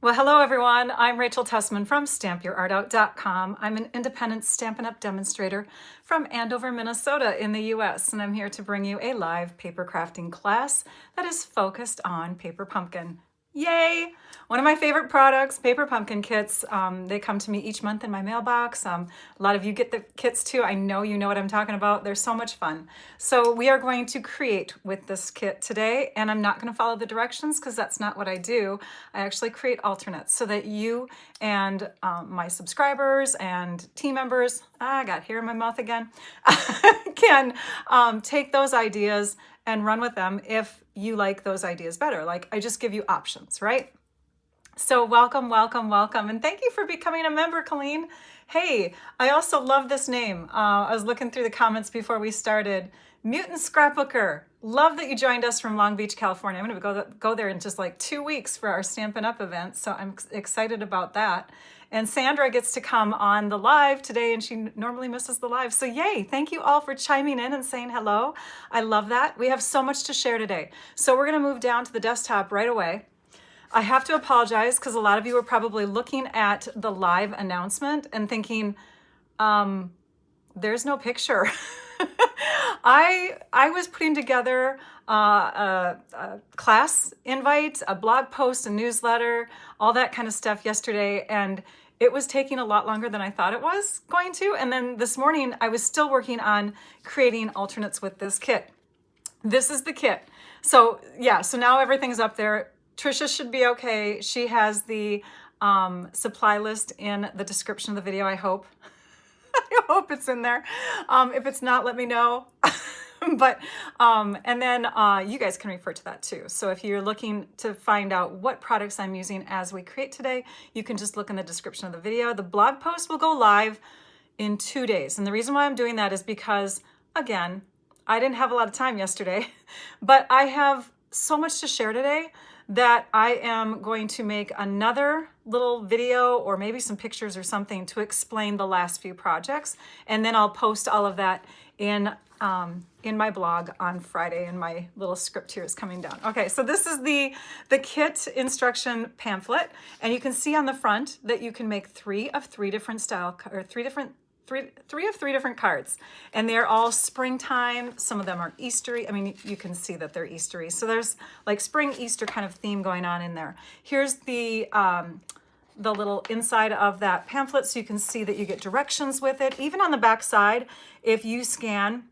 Well, hello everyone. I'm Rachel Tessman from stampyourartout.com. I'm an independent Stampin' Up demonstrator from Andover, Minnesota in the US, and I'm here to bring you a live paper crafting class that is focused on paper pumpkin. Yay! One of my favorite products, paper pumpkin kits. They come to me each month in my mailbox. A lot of you get the kits too. I know you know what I'm talking about. They're so much fun. So we are going to create with this kit today, and I'm not going to follow the directions because that's not what I do. I actually create alternates so that you and my subscribers and team members, I got hair in my mouth again, can take those ideas and run with them if you like those ideas better. Like, I just give you options, right? So welcome, welcome, welcome. And thank you for becoming a member, Colleen. Hey, I also love this name. I was looking through the comments before we started. Mutant Scrapbooker. Love that you joined us from Long Beach, California. I'm going to go there in just like 2 weeks for our Stampin' Up event. So I'm excited about that. And Sandra gets to come on the live today, and she normally misses the live. So yay, thank you all for chiming in and saying hello. I love that. We have so much to share today. So we're going to move down to the desktop right away. I have to apologize because a lot of you are probably looking at the live announcement and thinking, there's no picture. I was putting together a class invite, a blog post, a newsletter, all that kind of stuff yesterday, and it was taking a lot longer than I thought it was going to. And then this morning, I was still working on creating alternates with this kit. This is the kit. So yeah, so now everything's up there. Trisha should be okay. She has the supply list in the description of the video, I hope. I hope it's in there. If it's not, let me know. But, and then you guys can refer to that too. So if you're looking to find out what products I'm using as we create today, you can just look in the description of the video. The blog post will go live in 2 days. And the reason why I'm doing that is because, again, I didn't have a lot of time yesterday, but I have so much to share today that I am going to make another little video or maybe some pictures or something to explain the last few projects. And then I'll post all of that in my blog on Friday, and my little script here is coming down. Okay, so this is the kit instruction pamphlet, and you can see on the front that you can make three of three different cards, and they're all springtime. Some of them are Eastery. I mean, you can see that they're Eastery. So there's like spring Easter kind of theme going on in there. Here's the little inside of that pamphlet, so you can see that you get directions with it. Even on the back side, if you scan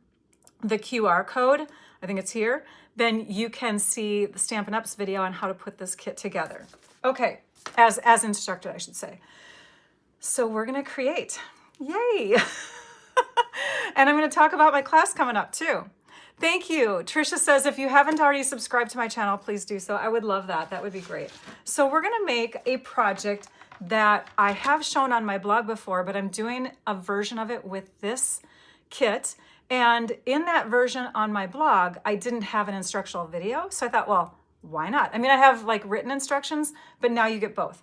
the QR code, I think it's here, then you can see the Stampin' Up's video on how to put this kit together. Okay, as instructed, I should say. So we're gonna create. Yay! And I'm going to talk about my class coming up too. Thank you. Trisha says, if you haven't already subscribed to my channel, please do so. I would love that. That would be great. So we're going to make a project that I have shown on my blog before, but I'm doing a version of it with this kit. And in that version on my blog, I didn't have an instructional video. So I thought, well, why not? I mean, I have like written instructions, but now you get both.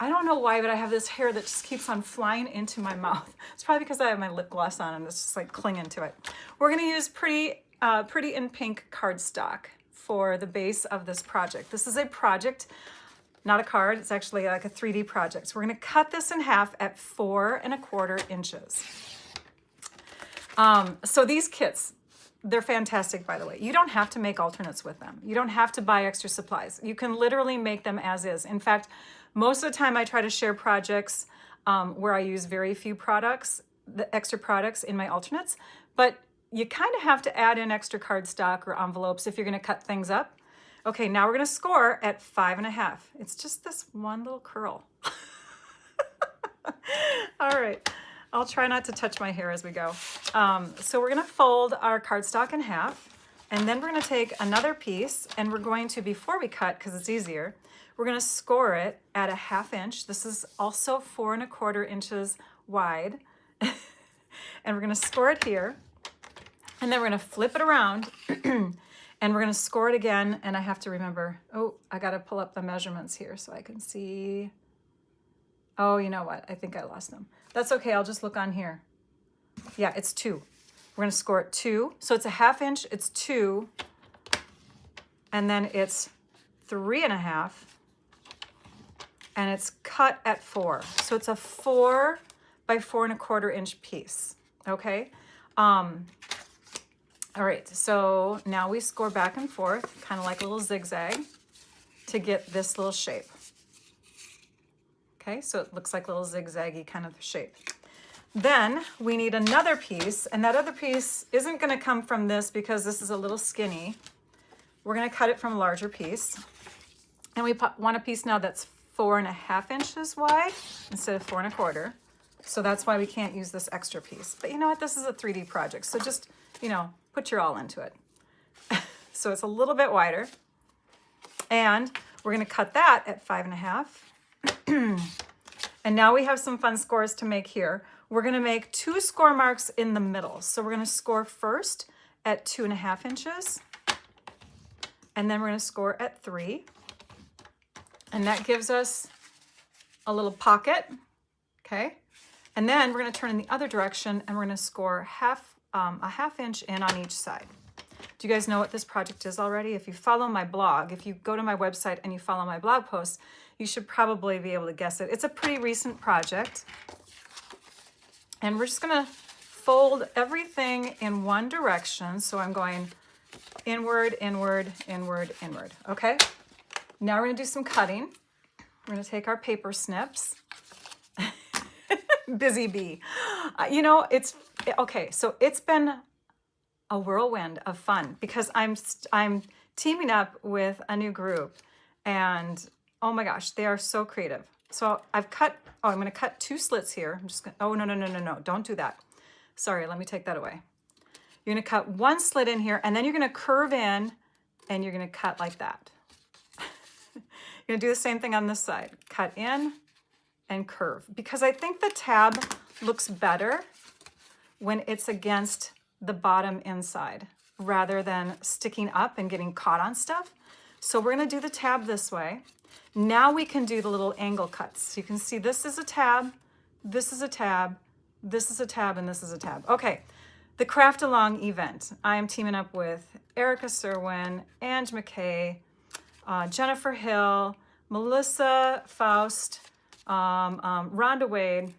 I don't know why, but I have this hair that just keeps on flying into my mouth. It's probably because I have my lip gloss on and it's just like clinging to it. We're going to use Pretty in Pink cardstock for the base of this project. This is a project, not a card. It's actually like a 3D project. So we're going to cut this in half at 4 1/4 inches. So these kits, they're fantastic, by the way. You don't have to make alternates with them. You don't have to buy extra supplies. You can literally make them as is. In fact, most of the time I try to share projects where I use very few products, the extra products in my alternates, but you kind of have to add in extra cardstock or envelopes if you're going to cut things up. Okay, now we're going to score at 5 1/2. It's just this one little curl. All right, I'll try not to touch my hair as we go. So we're going to fold our cardstock in half, and then we're going to take another piece, and we're going to, before we cut, because it's easier, we're going to score it at 1/2 inch. This is also 4 1/4 inches wide. And we're going to score it here. And then we're going to flip it around and we're going to score it again. And I have to remember, oh, I got to pull up the measurements here so I can see. Oh, you know what? I think I lost them. That's okay. I'll just look on here. Yeah, it's 2. We're going to score it 2. So it's 1/2 inch. It's 2. And then it's 3 1/2. and it's cut at 4. So it's a 4 by 4 1/4 inch piece, okay? All right, so now we score back and forth, kind of like a little zigzag to get this little shape. Okay, so it looks like a little zigzaggy kind of shape. Then we need another piece, and that other piece isn't gonna come from this because this is a little skinny. We're gonna cut it from a larger piece. And we want a piece now that's 4 1/2 inches wide instead of 4 1/4. So that's why we can't use this extra piece. But you know what, this is a 3D project, so just, you know, put your all into it. So it's a little bit wider. And we're gonna cut that at 5 1/2. And now we have some fun scores to make here. We're gonna make 2 score marks in the middle. So we're gonna score first at 2 1/2 inches. And then we're gonna score at 3. And that gives us a little pocket, okay? And then we're gonna turn in the other direction and we're gonna score a half inch in on each side. Do you guys know what this project is already? If you follow my blog, if you go to my website and you follow my blog posts, you should probably be able to guess it. It's a pretty recent project. And we're just gonna fold everything in one direction. So I'm going inward, inward, inward, inward, okay? Now we're gonna do some cutting. We're gonna take our paper snips. Busy bee. You know, okay, so it's been a whirlwind of fun because I'm teaming up with a new group and oh my gosh, they are so creative. So I'm gonna cut 2 slits here. I'm just gonna, oh, no, don't do that. Sorry, let me take that away. You're gonna cut 1 slit in here and then you're gonna curve in and you're gonna cut like that. You're gonna do the same thing on this side. Cut in and curve because I think the tab looks better when it's against the bottom inside rather than sticking up and getting caught on stuff. So we're gonna do the tab this way. Now we can do the little angle cuts. So you can see this is a tab, this is a tab, this is a tab, and this is a tab. Okay, the Craft Along event. I am teaming up with Erica Serwin, Ange McKay, Jennifer Hill, Melissa Faust, Rhonda Wade,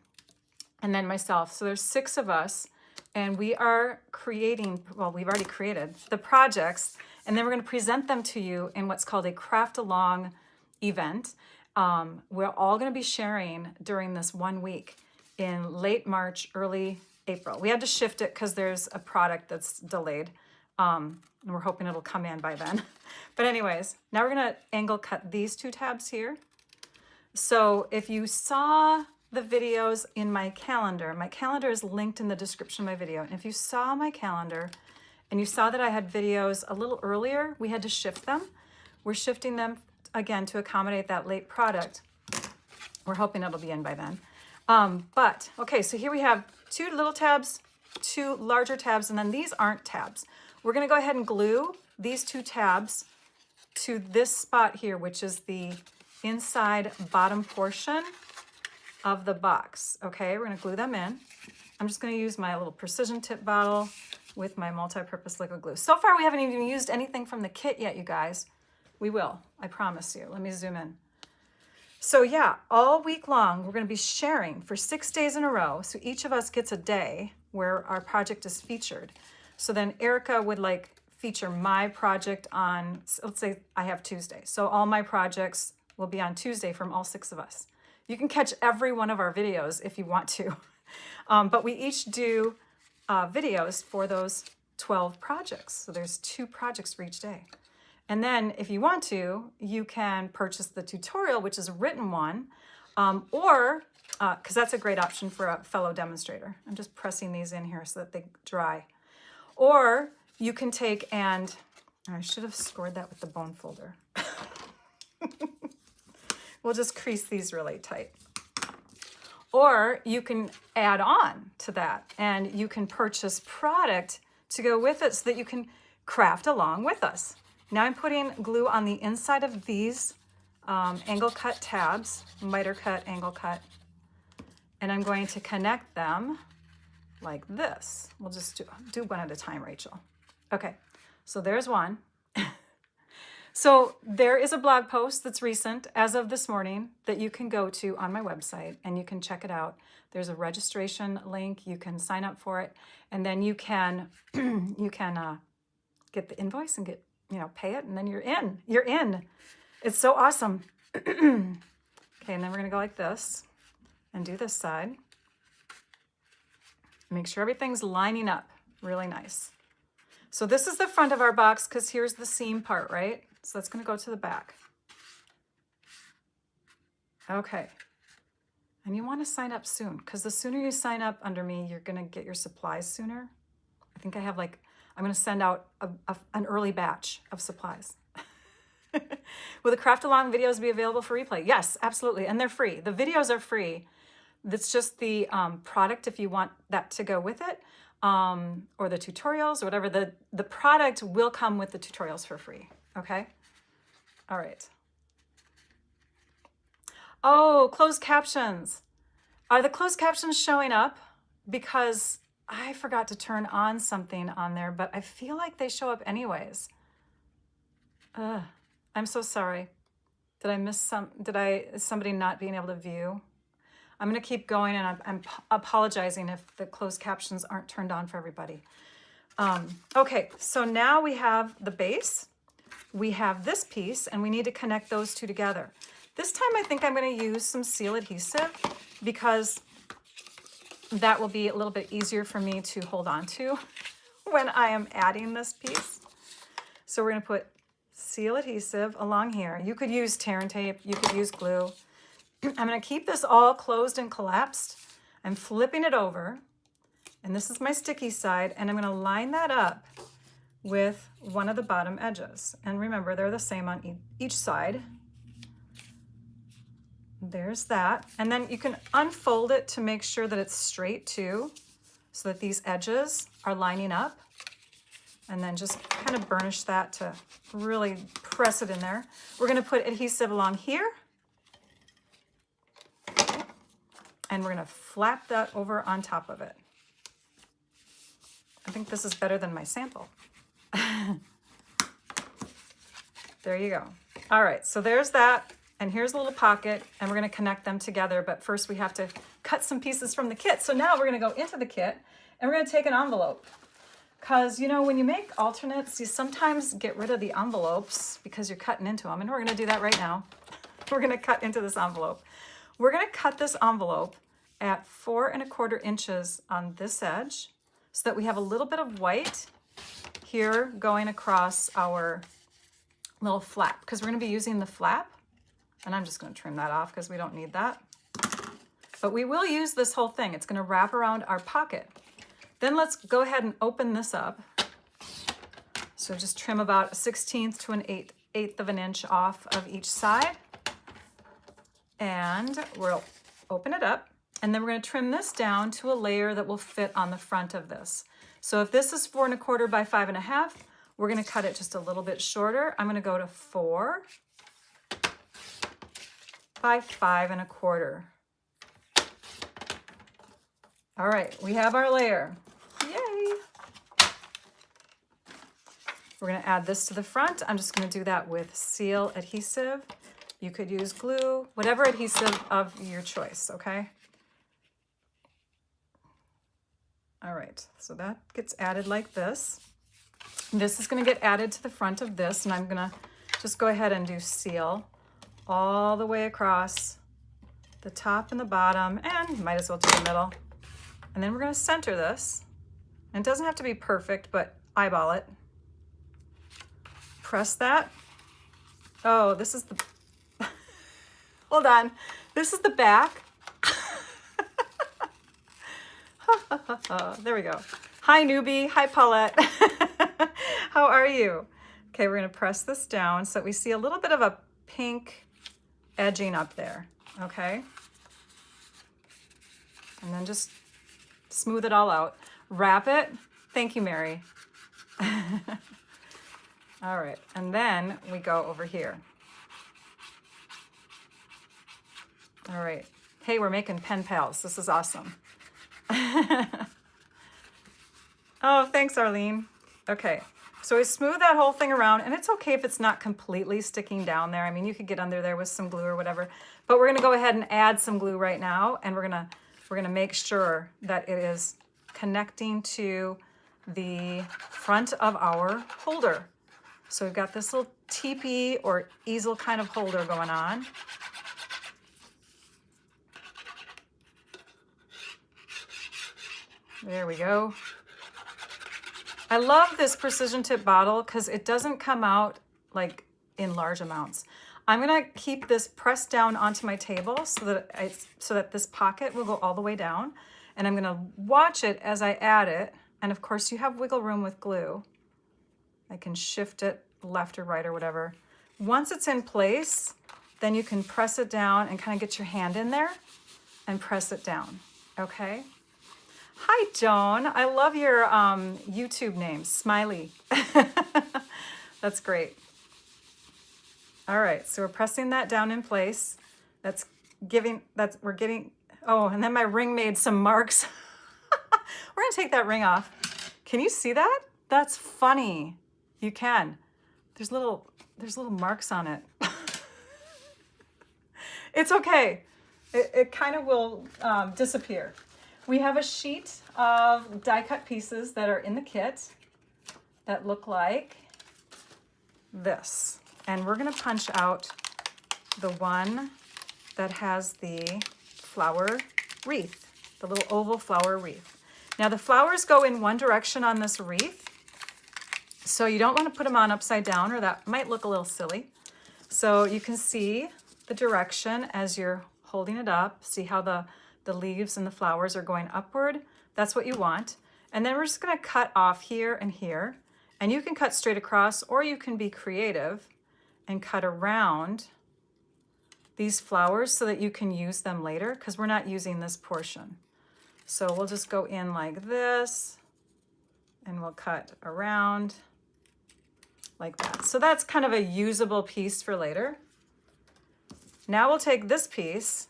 and then myself. So there's 6 of us, and we are creating, well, we've already created the projects, and then we're gonna present them to you in what's called a Craft Along event. We're all gonna be sharing during this 1 week in late March, early April. We had to shift it because there's a product that's delayed. And we're hoping it'll come in by then. But anyways, now we're gonna angle cut these 2 tabs here. So if you saw the videos in my calendar is linked in the description of my video. And if you saw my calendar and you saw that I had videos a little earlier, we had to shift them. We're shifting them again to accommodate that late product. We're hoping it'll be in by then. But okay, so here we have 2 little tabs, 2 larger tabs, and then these aren't tabs. We're gonna go ahead and glue these 2 tabs to this spot here, which is the inside bottom portion of the box. Okay, we're gonna glue them in. I'm just gonna use my little precision tip bottle with my multi-purpose liquid glue. So far, we haven't even used anything from the kit yet, you guys. We will, I promise you. Let me zoom in. So yeah, all week long, we're gonna be sharing for 6 days in a row. So each of us gets a day where our project is featured. So then Erica would like feature my project on, let's say I have Tuesday. So all my projects will be on Tuesday from all 6 of us. You can catch every one of our videos if you want to. But we each do videos for those 12 projects. So there's 2 projects for each day. And then if you want to, you can purchase the tutorial, which is a written one, or, because that's a great option for a fellow demonstrator. I'm just pressing these in here so that they dry. Or you can take and, I should have scored that with the bone folder. We'll just crease these really tight. Or you can add on to that and you can purchase product to go with it so that you can craft along with us. Now I'm putting glue on the inside of these angle cut tabs, miter cut, angle cut, and I'm going to connect them like this. We'll just do one at a time, Rachel. Okay, so there's one. So there is a blog post that's recent as of this morning that you can go to on my website and you can check it out. There's a registration link. You can sign up for it, and then you can get the invoice and get, pay it, and then you're in. You're in. It's so awesome. Okay, and then we're gonna go like this and do this side. Make sure everything's lining up really nice. So this is the front of our box because here's the seam part, right? So that's going to go to the back. Okay. And you want to sign up soon because the sooner you sign up under me, you're going to get your supplies sooner. I think I have I'm going to send out an early batch of supplies. Will the craft along videos be available for replay? Yes, absolutely. And they're free. The videos are free. That's just the product if you want that to go with it. Or the tutorials or whatever. The product will come with the tutorials for free. Okay? All right. Oh, closed captions. Are the closed captions showing up? Because I forgot to turn on something on there, but I feel like they show up anyways. I'm so sorry. Did I miss is somebody not being able to view? I'm going to keep going, and I'm apologizing if the closed captions aren't turned on for everybody. Okay, so now we have the base. We have this piece, and we need to connect those two together. This time I think I'm going to use some seal adhesive because that will be a little bit easier for me to hold on to when I am adding this piece. So we're going to put seal adhesive along here. You could use tear and tape. You could use glue. I'm going to keep this all closed and collapsed. I'm flipping it over, and this is my sticky side, and I'm going to line that up with one of the bottom edges. And remember, they're the same on each side. There's that. And then you can unfold it to make sure that it's straight too, so that these edges are lining up. And then just kind of burnish that to really press it in there. We're going to put adhesive along here. And we're going to flap that over on top of it. I think this is better than my sample. There you go. All right, so there's that. And here's a little pocket, and we're going to connect them together. But first we have to cut some pieces from the kit. So now we're going to go into the kit, and we're going to take an envelope. Because, when you make alternates, you sometimes get rid of the envelopes because you're cutting into them. And we're going to do that right now. We're going to cut into this envelope. We're going to cut this envelope at 4 1/4 inches on this edge so that we have a little bit of white here going across our little flap, because we're going to be using the flap. And I'm just going to trim that off because we don't need that. But we will use this whole thing. It's going to wrap around our pocket. Then let's go ahead and open this up. So just trim about a 1/16 to an 1/8 of an inch off of each side. And we'll open it up, and then we're going to trim this down to a layer that will fit on the front of this. So if this is 4 1/4 by 5 1/2, we're going to cut it just a little bit shorter. I'm going to go to 4 by 5 1/4. All right, we have our layer. Yay! We're going to add this to the front. I'm just going to do that with seal adhesive. You could use glue, whatever adhesive of your choice, okay? All right, so that gets added like this. This is going to get added to the front of this, and I'm going to just go ahead and do seal all the way across the top and the bottom, and you might as well do the middle. And then we're going to center this. And it doesn't have to be perfect, but eyeball it. Press that. Oh, this is the... Hold on. This is the back. There we go. Hi, newbie. Hi, Paulette. How are you? Okay, we're going to press this down so that we see a little bit of a pink edging up there. Okay. And then just smooth it all out. Wrap it. Thank you, Mary. All right. And then we go over here. All right. Hey, we're making pen pals. This is awesome. Oh, thanks, Arlene. Okay. So I smooth that whole thing around, and it's okay if it's not completely sticking down there. I mean, you could get under there with some glue or whatever, but we're gonna go ahead and add some glue right now, and we're gonna make sure that it is connecting to the front of our holder. So we've got this little teepee or easel kind of holder going on. There we go. I love this precision tip bottle because it doesn't come out like in large amounts. I'm gonna keep this pressed down onto my table so that this pocket will go all the way down, and I'm gonna watch it as I add it. And of course you have wiggle room with glue. I can shift it left or right or whatever. Once it's in place, then you can press it down and kind of get your hand in there and press it down, okay? Hi, Joan. I love your YouTube name, Smiley. That's great. All right, so we're pressing that down in place. We're getting, oh, and then my ring made some marks. We're gonna take that ring off. Can you see that? That's funny. You can. There's little marks on it. It's okay. It kind of will disappear. We have a sheet of die cut pieces that are in the kit that look like this. And we're gonna punch out the one that has the flower wreath, the little oval flower wreath. Now the flowers go in one direction on this wreath, so you don't want to put them on upside down or that might look a little silly. So you can see the direction as you're holding it up. See how the leaves and the flowers are going upward? That's what you want. And then we're just going to cut off here and here. And you can cut straight across, or you can be creative and cut around these flowers so that you can use them later, because we're not using this portion. So we'll just go in like this, and we'll cut around like that. So that's kind of a usable piece for later. Now we'll take this piece,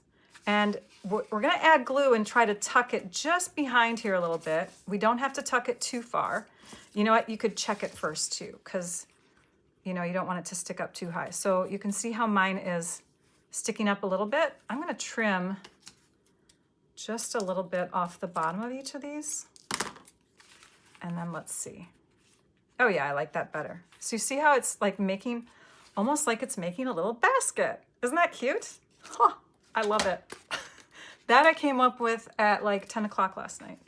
and we're gonna add glue and try to tuck it just behind here a little bit. We don't have to tuck it too far. You know what, you could check it first too, because you know, you don't want it to stick up too high. So you can see how mine is sticking up a little bit. I'm gonna trim just a little bit off the bottom of each of these. And then let's see. Oh yeah, I like that better. So you see how it's like making, almost like it's making a little basket. Isn't that cute? Huh, I love it. That I came up with at like 10 o'clock last night.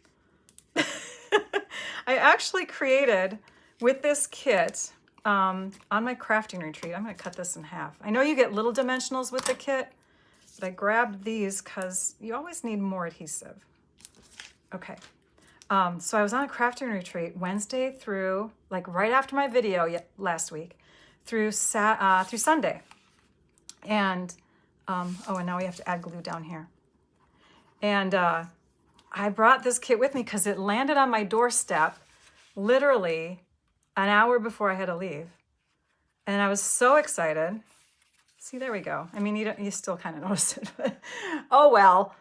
I actually created with this kit on my crafting retreat. I'm gonna cut this in half. I know you get little dimensionals with the kit, but I grabbed these because you always need more adhesive. Okay. So I was on a crafting retreat Wednesday through, like right after my video last week, through Sunday. And, oh, and now we have to add glue down here. And I brought this kit with me because it landed on my doorstep literally an hour before I had to leave. And I was so excited. See, there we go. I mean, you still kind of notice it, but oh well.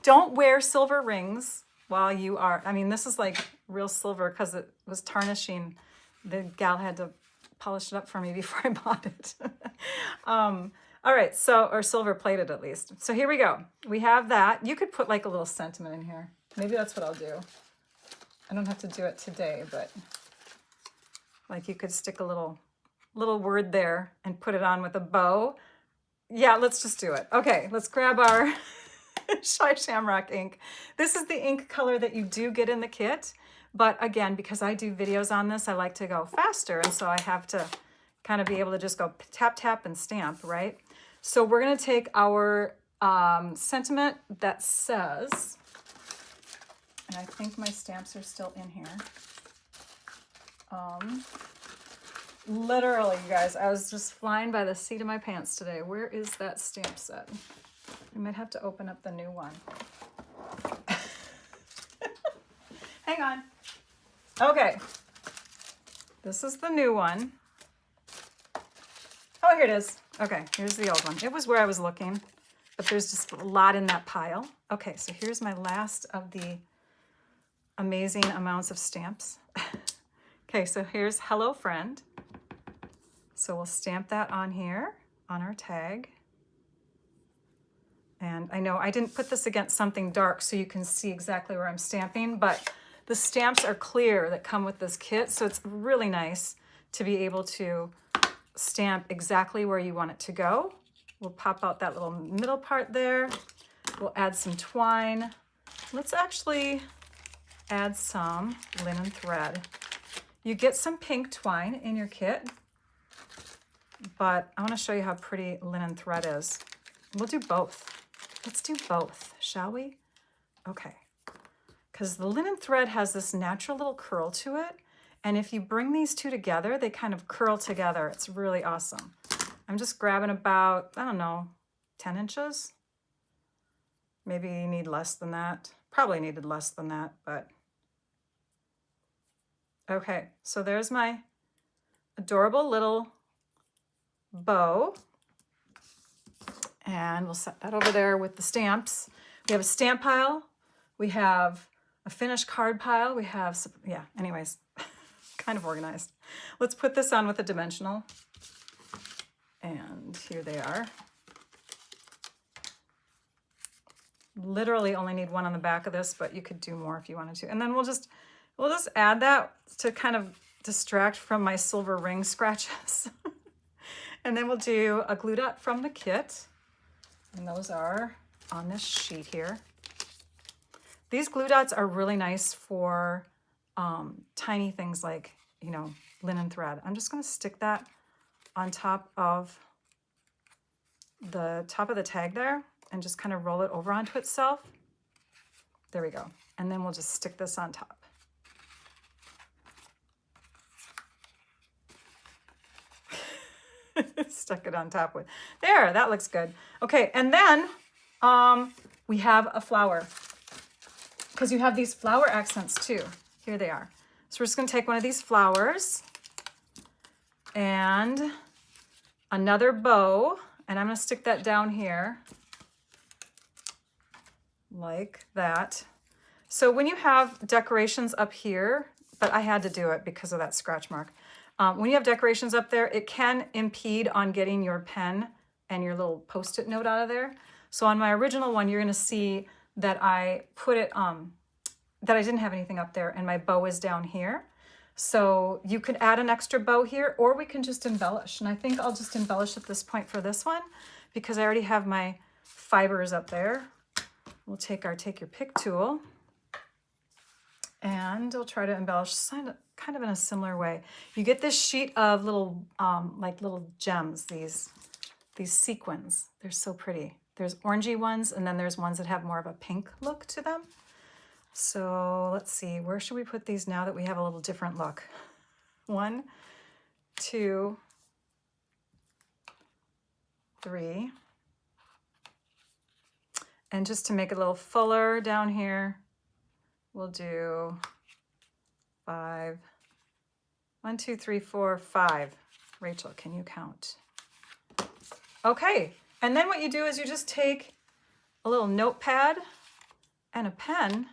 Don't wear silver rings while you are, I mean, this is like real silver because it was tarnishing. The gal had to polish it up for me before I bought it. All right, so, or silver plated at least. So here we go. We have that. You could put like a little sentiment in here. Maybe that's what I'll do. I don't have to do it today, but like you could stick a little word there and put it on with a bow. Yeah, let's just do it. Okay, let's grab our Shy Shamrock ink. This is the ink color that you do get in the kit. But again, because I do videos on this, I like to go faster. And so I have to kind of be able to just go tap, tap, and stamp, right? So we're going to take our sentiment that says, and I think my stamps are still in here. Literally, you guys, I was just flying by the seat of my pants today. Where is that stamp set? I might have to open up the new one. Hang on. Okay. This is the new one. Oh, here it is. Okay, here's the old one. It was where I was looking, but there's just a lot in that pile. Okay, so here's my last of the amazing amounts of stamps. Okay, so here's Hello Friend. So we'll stamp that on here, on our tag. And I know I didn't put this against something dark so you can see exactly where I'm stamping, but the stamps are clear that come with this kit, so it's really nice to be able to stamp exactly where you want it to go. We'll pop out that little middle part there. We'll add some twine. Let's actually add some linen thread. You get some pink twine in your kit, but I want to show you how pretty linen thread is. We'll do both. Let's do both, shall we? Okay, because the linen thread has this natural little curl to it, and if you bring these two together, they kind of curl together. It's really awesome. I'm just grabbing about, I don't know, 10 inches. Maybe you need less than that. Probably needed less than that, but. Okay, so there's my adorable little bow. And we'll set that over there with the stamps. We have a stamp pile. We have a finished card pile. We have, some, yeah, anyways, kind of organized. Let's put this on with a dimensional. And here they are. Literally only need one on the back of this, but you could do more if you wanted to. And then we'll just add that to kind of distract from my silver ring scratches. And then we'll do a glue dot from the kit. And those are on this sheet here. These glue dots are really nice for tiny things like, you know, linen thread. I'm just going to stick that on top of the tag there and just kind of roll it over onto itself. There we go. And then we'll just stick this on top. Stuck it on top with, there, that looks good. Okay, and then we have a flower, because you have these flower accents too. Here they are. So we're just gonna take one of these flowers and another bow, and I'm gonna stick that down here like that. So when you have decorations up here, but I had to do it because of that scratch mark. When you have decorations up there, it can impede on getting your pen and your little Post-it note out of there. So on my original one, you're gonna see that I put it, that I didn't have anything up there and my bow is down here. So you could add an extra bow here, or we can just embellish. And I think I'll just embellish at this point for this one because I already have my fibers up there. We'll take our Take Your Pick tool and we'll try to embellish kind of in a similar way. You get this sheet of little, like little gems, these sequins. They're so pretty. There's orangey ones, and then there's ones that have more of a pink look to them. So let's see, where should we put these now that we have a little different look? 1, 2, 3. And just to make it a little fuller down here, we'll do 5. 1, 2, 3, 4, 5. Rachel, can you count? Okay, and then what you do is you just take a little notepad and a pen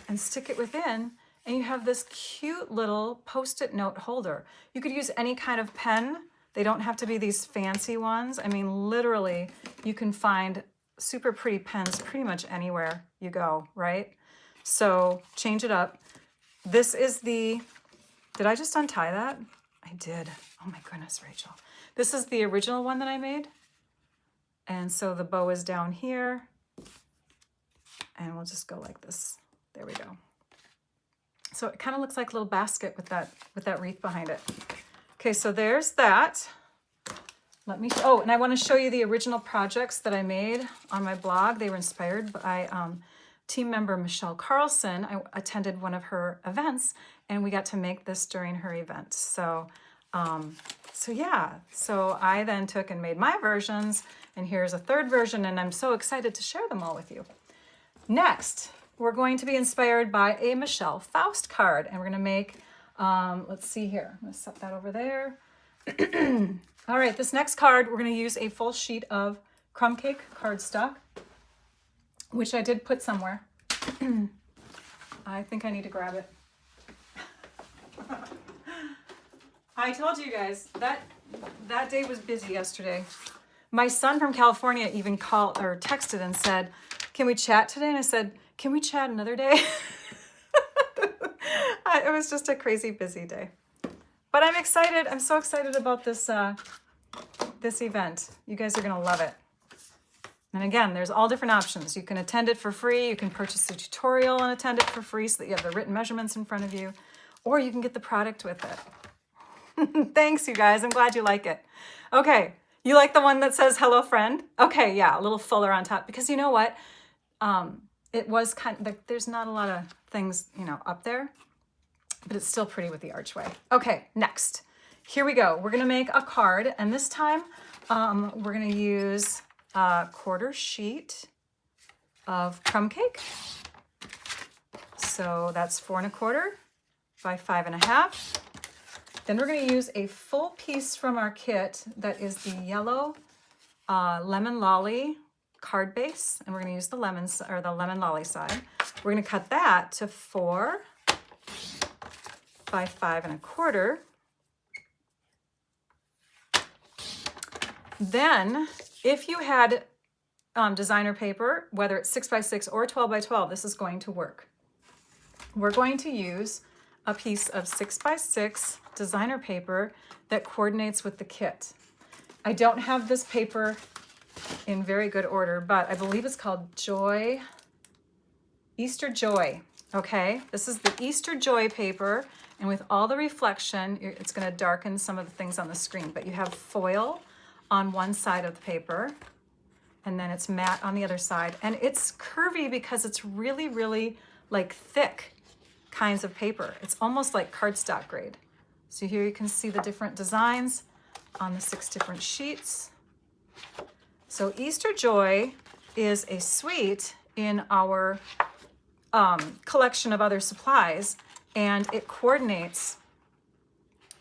and stick it within, and you have this cute little Post-it note holder. You could use any kind of pen. They don't have to be these fancy ones. I mean, literally, you can find super pretty pens pretty much anywhere you go, right? So change it up. This is the, did I just untie that? I did. Oh my goodness, Rachel. This is the original one that I made. And so the bow is down here. And we'll just go like this. There we go. So it kind of looks like a little basket with that wreath behind it. Okay, so there's that. Let me, oh, and I want to show you the original projects that I made on my blog. They were inspired by team member Michelle Carlson. I attended one of her events and we got to make this during her event. So, yeah, so I then took and made my versions, and here's a third version, and I'm so excited to share them all with you. Next, we're going to be inspired by a Michelle Faust card, and we're going to make, let's see here, I'm going to set that over there. All right, this next card, we're going to use a full sheet of crumb cake cardstock, which I did put somewhere. I think I need to grab it. I told you guys that day was busy yesterday. My son from California even called or texted and said, "Can we chat today?" And I said, "Can we chat another day?" It was just a crazy busy day. But I'm excited. I'm so excited about this this event. You guys are going to love it. And again, there's all different options. You can attend it for free. You can purchase the tutorial and attend it for free so that you have the written measurements in front of you. Or you can get the product with it. Thanks, you guys. I'm glad you like it. Okay. You like the one that says, "Hello, friend"? Okay, yeah, a little fuller on top. Because you know what? It was kind of, there's not a lot of things, you know, up there. But it's still pretty with the archway. Okay, next. Here we go. We're going to make a card. And this time, we're going to use a 1/4 sheet of crumb cake. So that's 4 1/4 by 5 1/2. Then we're going to use a full piece from our kit that is the yellow lemon lolly card base. And we're going to use the lemons or the lemon lolly side. We're going to cut that to 4 by 5 1/4. Then, if you had designer paper, whether it's 6 by 6 or 12 by 12, this is going to work. We're going to use a piece of 6 by 6 designer paper that coordinates with the kit. I don't have this paper in very good order, but I believe it's called Easter Joy. Okay, this is the Easter Joy paper, and with all the reflection, it's going to darken some of the things on the screen, but you have foil on one side of the paper, and then it's matte on the other side, and it's curvy because it's really, really like thick kinds of paper. It's almost like cardstock grade. So here you can see the different designs on the 6 different sheets. So Easter Joy is a suite in our collection of other supplies, and it coordinates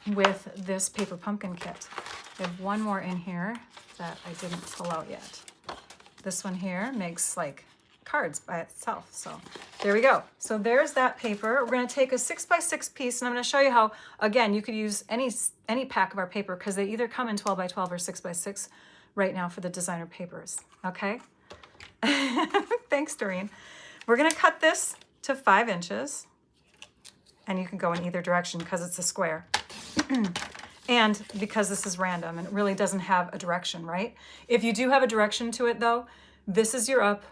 with this paper pumpkin kit. I have one more in here that I didn't pull out yet. This one here makes like cards by itself. So there we go. So there's that paper. We're going to take a 6 by 6 piece, and I'm going to show you how, again, you could use any pack of our paper because they either come in 12 by 12 or 6 by 6 right now for the designer papers. Okay. Thanks, Doreen. We're going to cut this to 5 inches, and you can go in either direction because it's a square. And because this is random and it really doesn't have a direction, right? If you do have a direction to it though, this is your up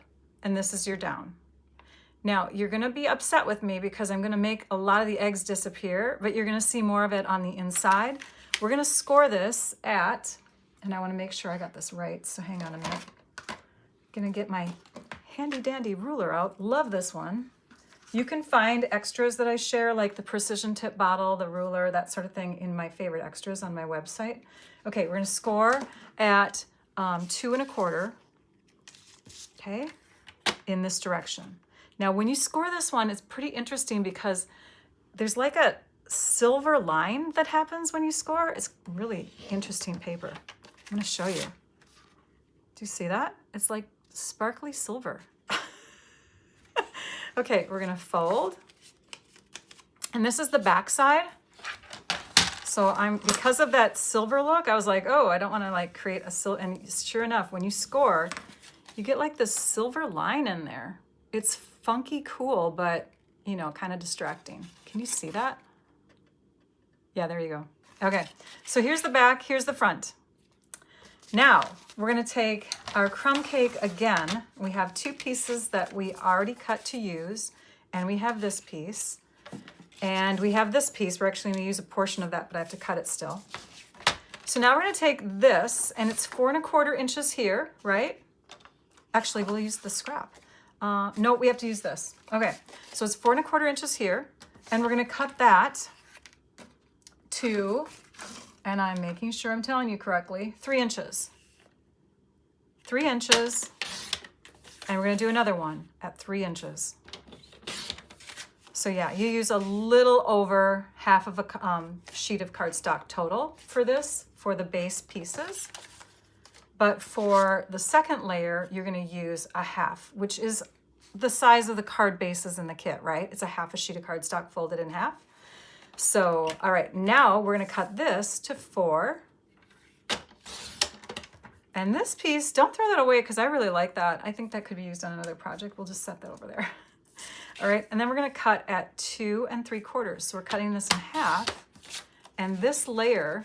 and this is your down. Now, you're gonna be upset with me because I'm gonna make a lot of the eggs disappear, but you're gonna see more of it on the inside. We're gonna score this at, and I wanna make sure I got this right, so hang on a minute. Gonna get my handy dandy ruler out. Love this one. You can find extras that I share, like the precision tip bottle, the ruler, that sort of thing, in my favorite extras on my website. Okay, we're gonna score at 2 1/4, okay, in this direction. Now, when you score this one, it's pretty interesting because there's like a silver line that happens when you score. It's really interesting paper. I'm gonna show you. Do you see that? It's like sparkly silver. Okay, we're gonna fold. And this is the back side. So because of that silver look, I was like, oh, I don't wanna like create a silver, and sure enough, when you score, you get like this silver line in there. It's funky cool, but you know, kind of distracting. Can you see that? Yeah, there you go. Okay, so here's the back, here's the front. Now, we're gonna take our crumb cake again. We have 2 pieces that we already cut to use, and we have this piece, and we have this piece. We're actually gonna use a portion of that, but I have to cut it still. So now we're gonna take this, and it's 4 1/4 inches here, right? Actually, we'll use the scrap. No, we have to use this. Okay, so it's 4 1/4 inches here, and we're gonna cut that to, and I'm making sure I'm telling you correctly, 3 inches. 3 inches, and we're gonna do another one at 3 inches. So yeah, you use a little over half of a sheet of cardstock total for this, for the base pieces. But for the second layer, you're gonna use a half, which is the size of the card bases in the kit, right? It's a half a sheet of cardstock folded in half. So, all right, now we're gonna cut this to 4. And this piece, don't throw that away because I really like that. I think that could be used on another project. We'll just set that over there. All right, and then we're gonna cut at 2 3/4. So we're cutting this in half, and this layer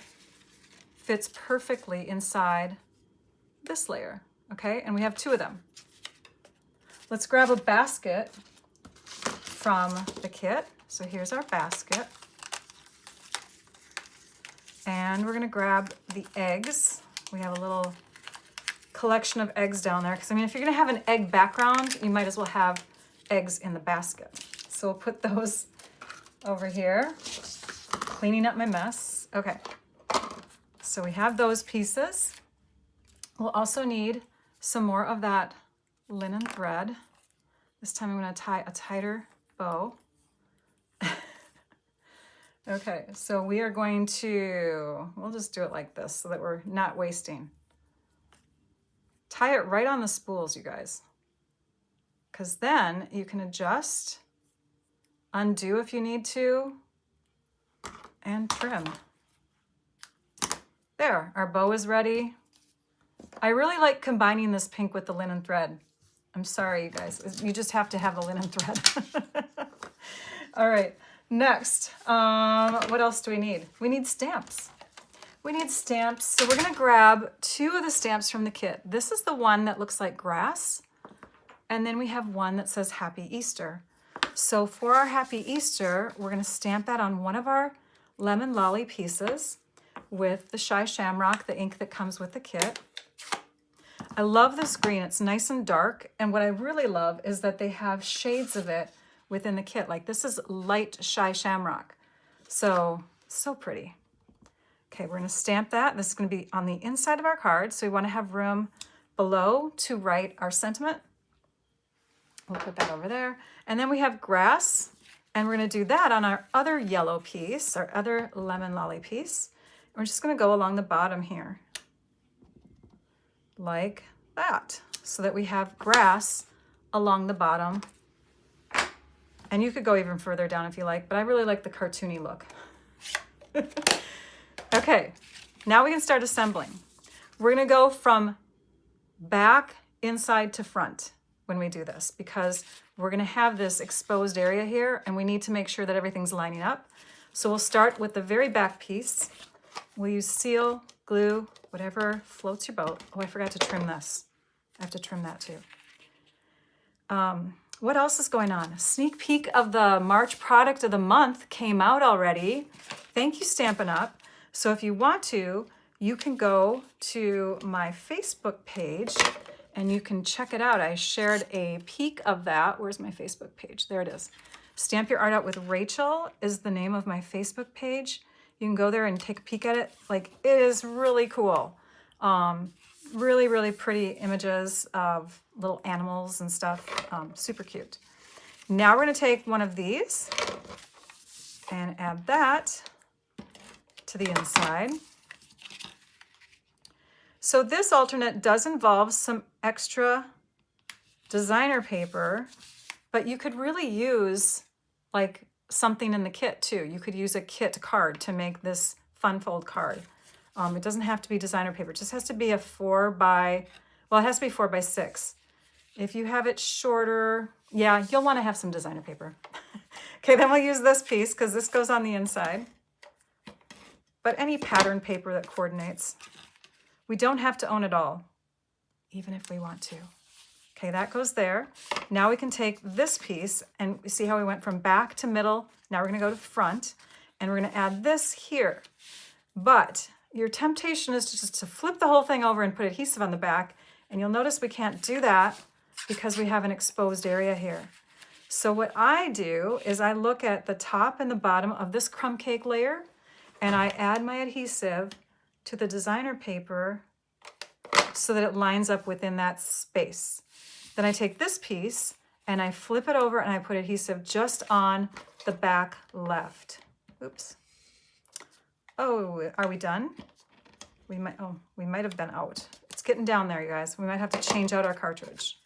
fits perfectly inside this layer, okay? And we have 2 of them. Let's grab a basket from the kit. So here's our basket. And we're gonna grab the eggs. We have a little collection of eggs down there, because I mean, if you're gonna have an egg background, you might as well have eggs in the basket. So we'll put those over here, cleaning up my mess. Okay, so we have those pieces. We'll also need some more of that linen thread. This time I'm gonna tie a tighter bow. Okay, so we are going to, we'll just do it like this so that we're not wasting. Tie it right on the spools, you guys, because then you can adjust, undo if you need to, and trim. There, our bow is ready. I really like combining this pink with the linen thread. I'm sorry, you guys, you just have to have the linen thread. All right, next, what else do we need? We need stamps. We need stamps, so we're gonna grab 2 of the stamps from the kit. This is the one that looks like grass, and then we have one that says Happy Easter. So for our Happy Easter, we're gonna stamp that on one of our lemon lolly pieces with the Shy Shamrock, the ink that comes with the kit. I love this green, it's nice and dark, and what I really love is that they have shades of it within the kit. Like this is light Shy Shamrock. So pretty. Okay, we're gonna stamp that. This is gonna be on the inside of our card, so we wanna have room below to write our sentiment. We'll put that over there. And then we have grass, and we're gonna do that on our other yellow piece, our other lemon lolly piece. We're just gonna go along the bottom here, like that, so that we have grass along the bottom. And you could go even further down if you like, but I really like the cartoony look. Okay, now we can start assembling. We're gonna go from back, inside to front when we do this, because we're gonna have this exposed area here and we need to make sure that everything's lining up. So we'll start with the very back piece. We'll use seal, glue, whatever floats your boat. Oh, I forgot to trim this. I have to trim that too. What else is going on? A sneak peek of the March product of the month came out already. Thank you, Stampin' Up. So if you want to, you can go to my Facebook page and you can check it out. I shared a peek of that. Where's my Facebook page? There it is. Stamp Your Art Out with Rachel is the name of my Facebook page. You can go there and take a peek at it. Like, it is really cool. Really, really pretty images of little animals and stuff. Super cute. Now we're gonna take one of these and add that to the inside. So this alternate does involve some extra designer paper, but you could really use like something in the kit too. You could use a kit card to make this fun fold card. It doesn't have to be designer paper. It just has to be a 4 by, well, it has to be 4 by 6. If you have it shorter, yeah, you'll want to have some designer paper. Okay, then we'll use this piece because this goes on the inside. But any pattern paper that coordinates. We don't have to own it all, even if we want to. Okay, that goes there. Now we can take this piece and see how we went from back to middle. Now we're gonna go to front and we're gonna add this here. But your temptation is just to flip the whole thing over and put adhesive on the back. And you'll notice we can't do that because we have an exposed area here. So what I do is I look at the top and the bottom of this crumb cake layer and I add my adhesive to the designer paper so that it lines up within that space. Then I take this piece and I flip it over and I put adhesive just on the back left. Oops. Oh, are we done? We might have been out. It's getting down there, you guys. We might have to change out our cartridge.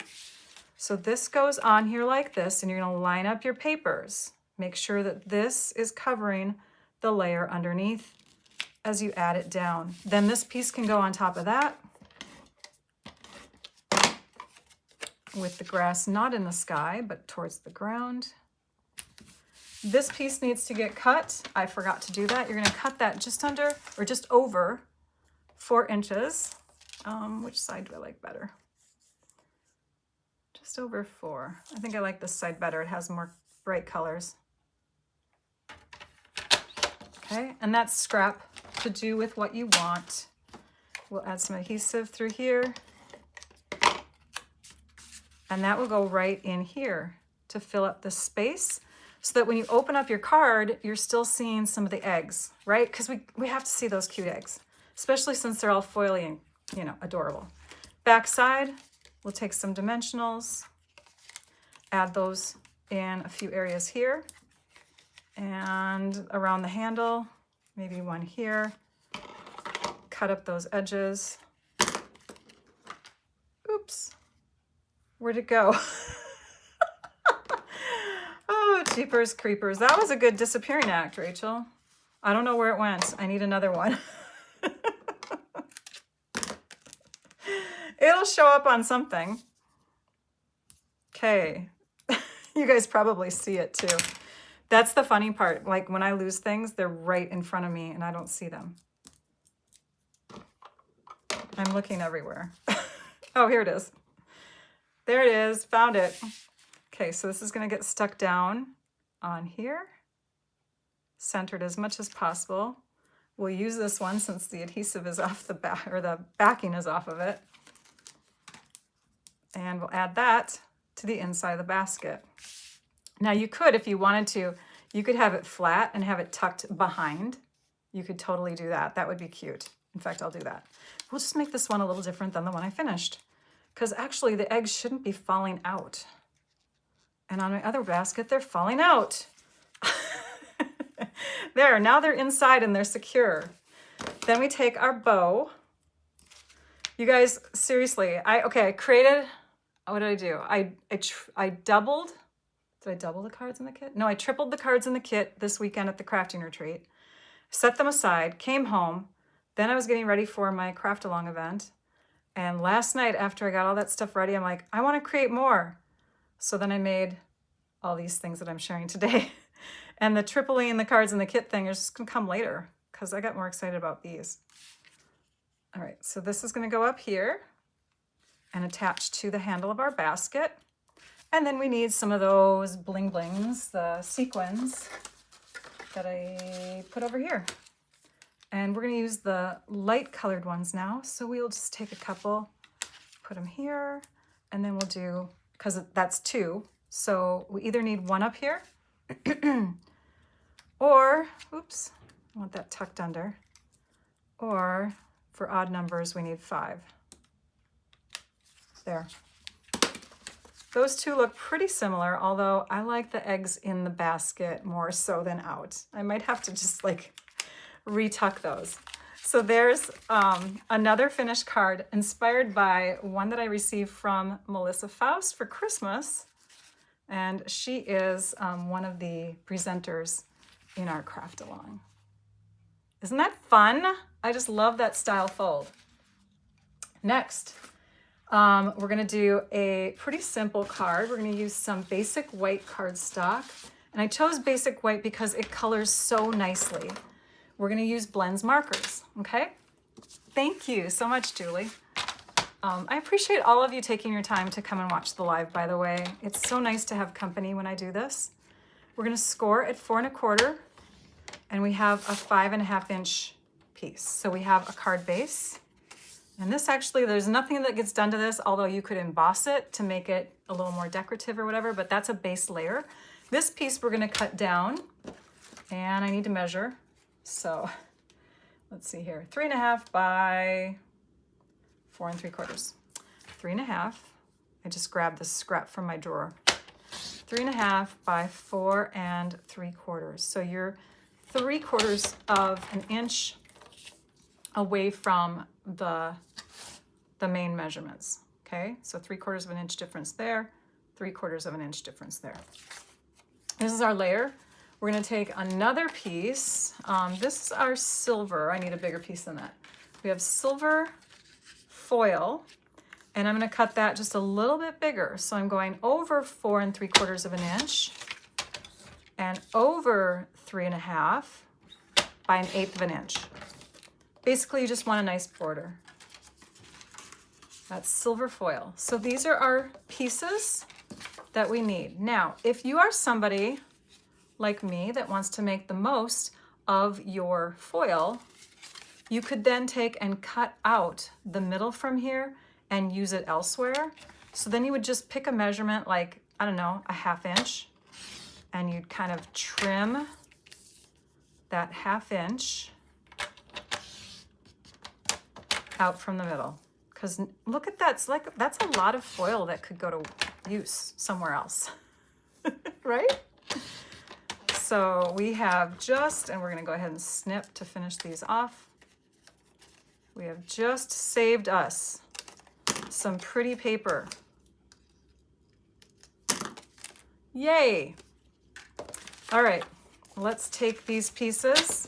So this goes on here like this, and you're gonna line up your papers. Make sure that this is covering the layer underneath as you add it down. Then this piece can go on top of that with the grass not in the sky, but towards the ground. This piece needs to get cut. I forgot to do that. You're gonna cut that just under or just over 4 inches. Which side do I like better? Just over 4. I think I like this side better. It has more bright colors. Okay, and that's scrap to do with what you want. We'll add some adhesive through here. And that will go right in here to fill up the space so that when you open up your card, you're still seeing some of the eggs, right? Because we have to see those cute eggs, especially since they're all foily and, you know, adorable. Back side, we'll take some dimensionals, add those in a few areas here and around the handle, maybe one here. Cut up those edges. Oops. Where'd it go? Oh, jeepers creepers. That was a good disappearing act, Rachel. I don't know where it went. I need another one. It'll show up on something. Okay. You guys probably see it too. That's the funny part. Like when I lose things, they're right in front of me and I don't see them. I'm looking everywhere. Oh, here it is. There it is, found it. Okay, so this is gonna get stuck down on here, centered as much as possible. We'll use this one since the adhesive is off the back, or the backing is off of it. And we'll add that to the inside of the basket. Now you could, if you wanted to, you could have it flat and have it tucked behind. You could totally do that. That would be cute. In fact, I'll do that. We'll just make this one a little different than the one I finished, because actually the eggs shouldn't be falling out. And on my other basket, they're falling out. There, now they're inside and they're secure. Then we take our bow. You guys, seriously, I created, what did I do? I doubled, did I double the cards in the kit? No, I tripled the cards in the kit this weekend at the crafting retreat. Set them aside, came home. Then I was getting ready for my craft along event. And last night after I got all that stuff ready, I'm like, I want to create more. So then I made all these things that I'm sharing today. And the tripling the cards in the kit thing is just gonna come later because I got more excited about these. All right, so this is gonna go up here and attach to the handle of our basket. And then we need some of those bling blings, the sequins that I put over here. And we're gonna use the light colored ones now. So we'll just take a couple, put them here, and then we'll do, because that's 2. So we either need 1 up here or, oops, I want that tucked under, or for odd numbers, we need 5. There. Those 2 look pretty similar, although I like the eggs in the basket more so than out. I might have to just like retuck those. So there's another finished card inspired by one that I received from Melissa Faust for Christmas. And she is one of the presenters in our craft along. Isn't that fun? I just love that style fold. Next, we're gonna do a pretty simple card. We're gonna use some basic white cardstock. And I chose basic white because it colors so nicely. We're gonna use Blends markers, okay? Thank you so much, Julie. I appreciate all of you taking your time to come and watch the live, by the way. It's so nice to have company when I do this. We're gonna score at 4 1/4, and we have a 5 1/2 inch piece. So we have a card base. And this actually, there's nothing that gets done to this, although you could emboss it to make it a little more decorative or whatever, but that's a base layer. This piece we're gonna cut down, and I need to measure. So let's see here, 3 1/2 by 4 3/4. 3 1/2. I just grabbed this scrap from my drawer. 3 1/2 by 4 3/4. So you're 3/4 of an inch away from the main measurements. Okay, so 3/4 of an inch difference there, 3/4 of an inch difference there. This is our layer. We're going to take another piece. This is our silver. I need a bigger piece than that. We have silver foil, and I'm going to cut that just a little bit bigger. So I'm going over 4 3/4 of an inch and over 3 1/2 by 1/8 of an inch. Basically, you just want a nice border. That's silver foil. So these are our pieces that we need. Now, if you are somebody like me that wants to make the most of your foil, you could then take and cut out the middle from here and use it elsewhere. So then you would just pick a measurement like, I don't know, a 1/2 inch, and you'd kind of trim that 1/2 inch out from the middle. Because look at that, it's like, that's a lot of foil that could go to use somewhere else, right? So we have just, and we're gonna go ahead and snip to finish these off. We have just saved us some pretty paper. Yay! All right, let's take these pieces.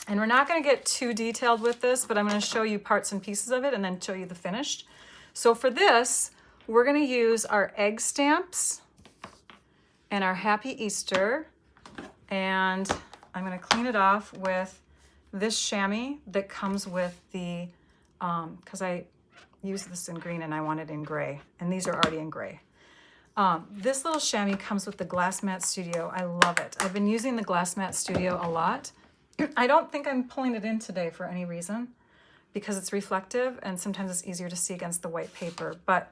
And we're not going to get too detailed with this, but I'm going to show you parts and pieces of it and then show you the finished. So for this, we're going to use our egg stamps and our Happy Easter. And I'm going to clean it off with this chamois that comes with the, because I used this in green and I want it in gray. And these are already in gray. This little chamois comes with the Glass Mat Studio. I love it. I've been using the Glass Mat Studio a lot. I don't think I'm pulling it in today for any reason because it's reflective and sometimes it's easier to see against the white paper, but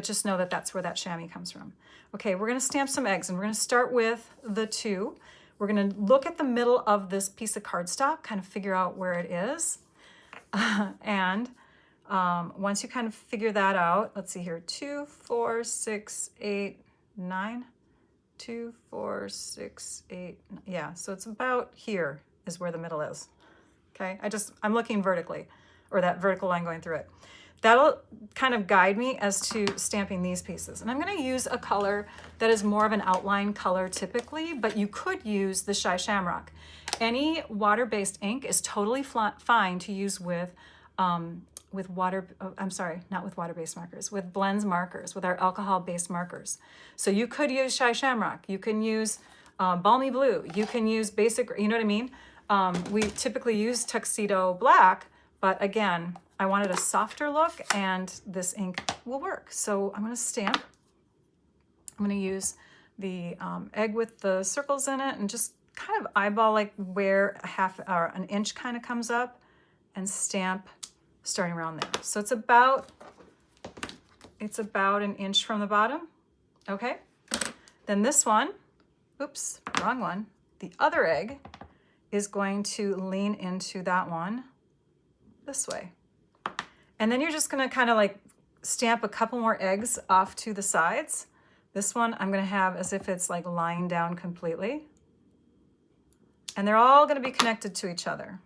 just know that that's where that chamois comes from. Okay, we're gonna stamp some eggs and we're gonna start with the 2. We're gonna look at the middle of this piece of cardstock, kind of figure out where it is. Once you kind of figure that out, let's see here, 2, 4, 6, 8, 9. 2, 4, 6, 8, yeah, so it's about here is where the middle is. Okay, I'm looking vertically, or that vertical line going through it. That'll kind of guide me as to stamping these pieces. And I'm going to use a color that is more of an outline color typically, but you could use the Shy Shamrock. Any water-based ink is totally fine to use with water-based markers, with blends markers, with our alcohol-based markers. So you could use Shy Shamrock, you can use Balmy Blue, you can use basic, you know what I mean? We typically use Tuxedo Black, but again, I wanted a softer look and this ink will work. So I'm gonna stamp. I'm gonna use the egg with the circles in it and just kind of eyeball like where an inch kind of comes up and stamp starting around there. So it's about an inch from the bottom. Okay. Then this one, oops, wrong one. The other egg is going to lean into that one this way. And then you're just gonna kind of like stamp a couple more eggs off to the sides. This one I'm gonna have as if it's like lying down completely. And they're all gonna be connected to each other.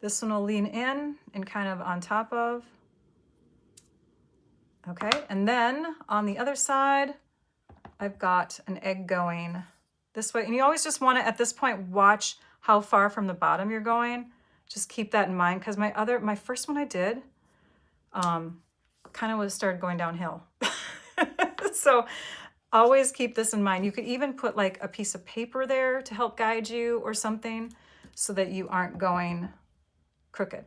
This one will lean in and kind of on top of. Okay, and then on the other side, I've got an egg going this way. And you always just want to, at this point, watch how far from the bottom you're going. Just keep that in mind, because my first one I did kind of started going downhill. So always keep this in mind. You could even put like a piece of paper there to help guide you or something so that you aren't going crooked.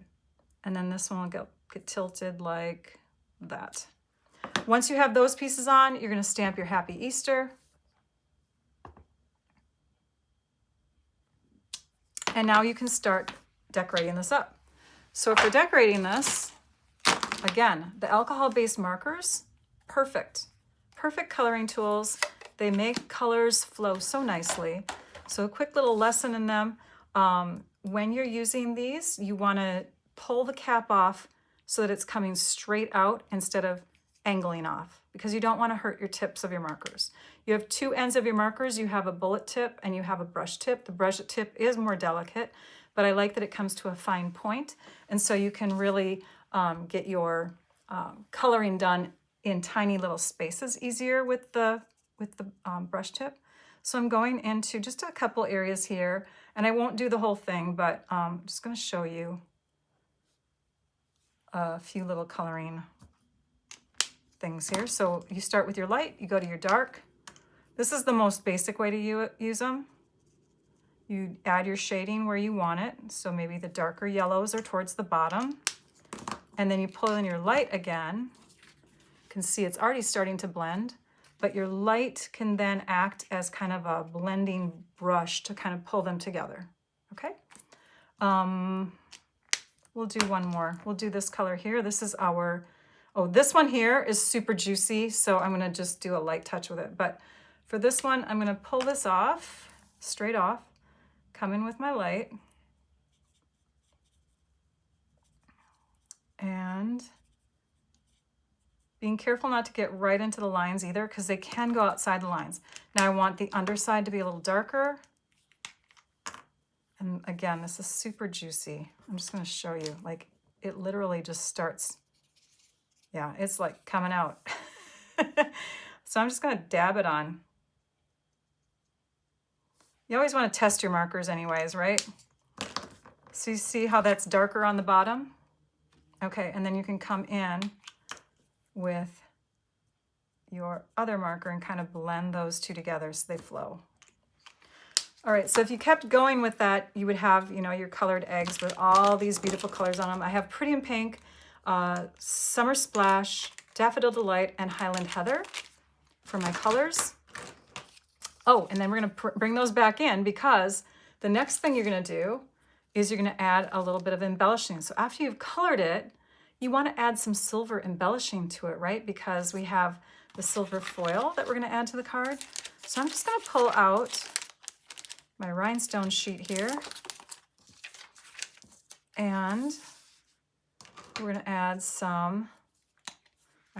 And then this one will get tilted like that. Once you have those pieces on, you're going to stamp your Happy Easter. And now you can start decorating this up. So for decorating this, again, the alcohol-based markers, perfect. Perfect coloring tools. They make colors flow so nicely. So a quick little lesson in them. When you're using these, you want to pull the cap off so that it's coming straight out instead of angling off, because you don't want to hurt your tips of your markers. You have 2 ends of your markers. You have a bullet tip and you have a brush tip. The brush tip is more delicate, but I like that it comes to a fine point. And so you can really get your coloring done in tiny little spaces easier with the brush tip. So I'm going into just a couple areas here, and I won't do the whole thing, but I'm just going to show you a few little coloring things here. So you start with your light, you go to your dark. This is the most basic way to use them. You add your shading where you want it. So maybe the darker yellows are towards the bottom. And then you pull in your light again. You can see it's already starting to blend, but your light can then act as kind of a blending brush to kind of pull them together, okay? We'll do one more. We'll do this color here. This is our, oh, this one here is super juicy, so I'm gonna just do a light touch with it. But for this one, I'm gonna pull this off, straight off, come in with my light, and being careful not to get right into the lines either, because they can go outside the lines. Now I want the underside to be a little darker. And again, this is super juicy. I'm just gonna show you, like it literally just starts, yeah, it's like coming out. So I'm just gonna dab it on. You always wanna test your markers anyways, right? So you see how that's darker on the bottom? Okay, and then you can come in with your other marker and kind of blend those two together so they flow. All right, so if you kept going with that, you would have, you know, your colored eggs with all these beautiful colors on them. I have Pretty in Pink, Summer Splash, Daffodil Delight, and Highland Heather for my colors. Oh, and then we're gonna bring those back in, because the next thing you're gonna do is you're gonna add a little bit of embellishing. So after you've colored it, you wanna add some silver embellishing to it, right? Because we have the silver foil that we're gonna add to the card. So I'm just gonna pull out my rhinestone sheet here, and we're gonna add some,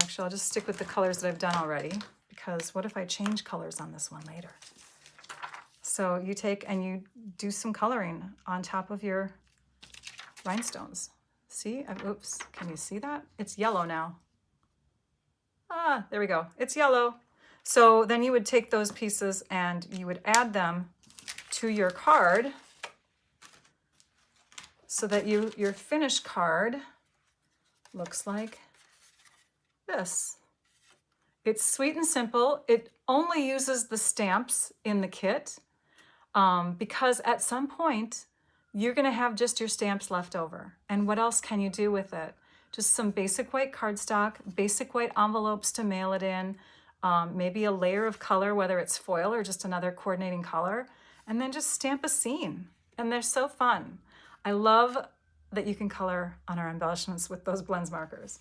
actually I'll just stick with the colors that I've done already, because what if I change colors on this one later? So you take and you do some coloring on top of your rhinestones. See, oops, can you see that? It's yellow now. Ah, there we go, it's yellow. So then you would take those pieces and you would add them to your card so that your finished card looks like this. It's sweet and simple. It only uses the stamps in the kit because at some point you're gonna have just your stamps left over. And what else can you do with it? Just some basic white cardstock, basic white envelopes to mail it in, maybe a layer of color, whether it's foil or just another coordinating color, and then just stamp a scene. And they're so fun. I love that you can color on our embellishments with those blends markers.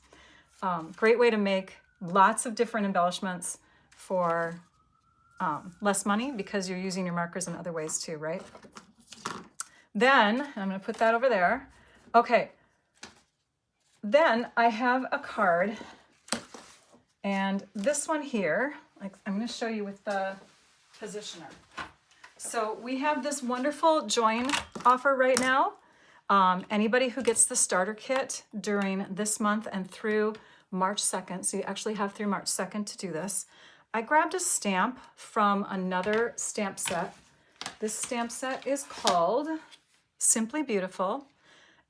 Great way to make lots of different embellishments for less money, because you're using your markers in other ways too, right? Then, I'm gonna put that over there. Okay, then I have a card, and this one here, like I'm gonna show you with the positioner. So we have this wonderful join offer right now. Anybody who gets the starter kit during this month and through March 2nd, so you actually have through March 2nd to do this. I grabbed a stamp from another stamp set. This stamp set is called Simply Beautiful.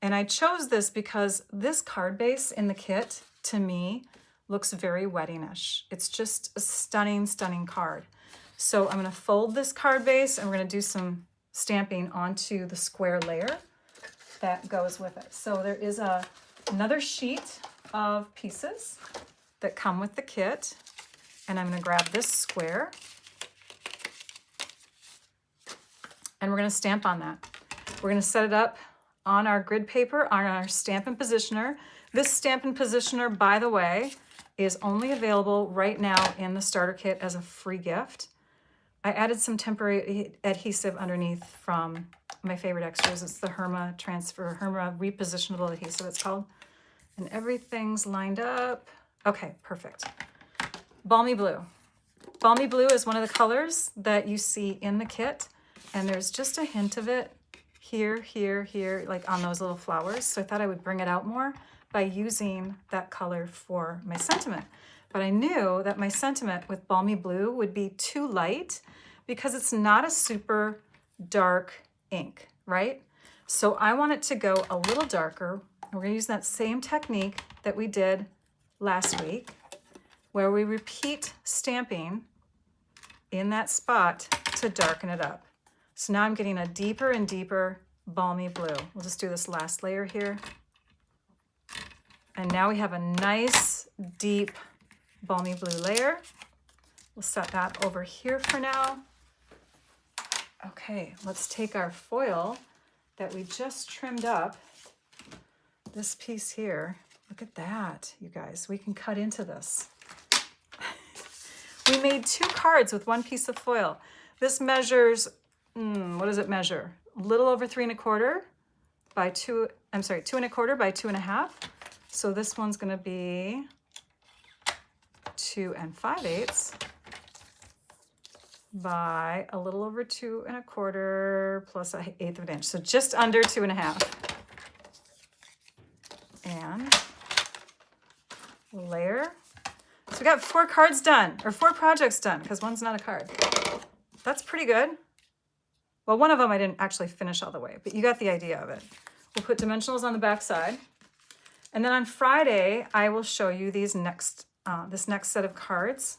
And I chose this because this card base in the kit, to me, looks very weddingish. It's just a stunning, stunning card. So I'm gonna fold this card base and we're gonna do some stamping onto the square layer that goes with it. So there is another sheet of pieces that come with the kit, and I'm gonna grab this square and we're gonna stamp on that. We're gonna set it up on our grid paper, on our Stampin' Positioner. This Stampin' Positioner, by the way, is only available right now in the starter kit as a free gift. I added some temporary adhesive underneath from my favorite extras. It's the Herma Repositionable Adhesive, it's called. And everything's lined up. Okay, perfect. Balmy Blue. Balmy Blue is one of the colors that you see in the kit, and there's just a hint of it here, here, here, like on those little flowers. So I thought I would bring it out more by using that color for my sentiment. But I knew that my sentiment with Balmy Blue would be too light, because it's not a super dark ink, right? So I want it to go a little darker. We're gonna use that same technique that we did last week, where we repeat stamping in that spot to darken it up. So now I'm getting a deeper and deeper balmy blue. We'll just do this last layer here. And now we have a nice, deep, balmy blue layer. We'll set that over here for now. Okay, let's take our foil that we just trimmed up, this piece here. Look at that, you guys. We can cut into this. We made 2 cards with 1 piece of foil. This measures, what does it measure? A little over 3 1/4 by 2, 2 1/4 by 2 1/2. So this one's gonna be 2 5/8 by a little over 2 1/4 plus 1/8 of an inch. So just under 2 1/2. And layer. So we got 4 cards done, or 4 projects done, because one's not a card. That's pretty good. Well, one of them I didn't actually finish all the way, but you got the idea of it. We'll put dimensionals on the back side. And then on Friday, I will show you these this next set of cards.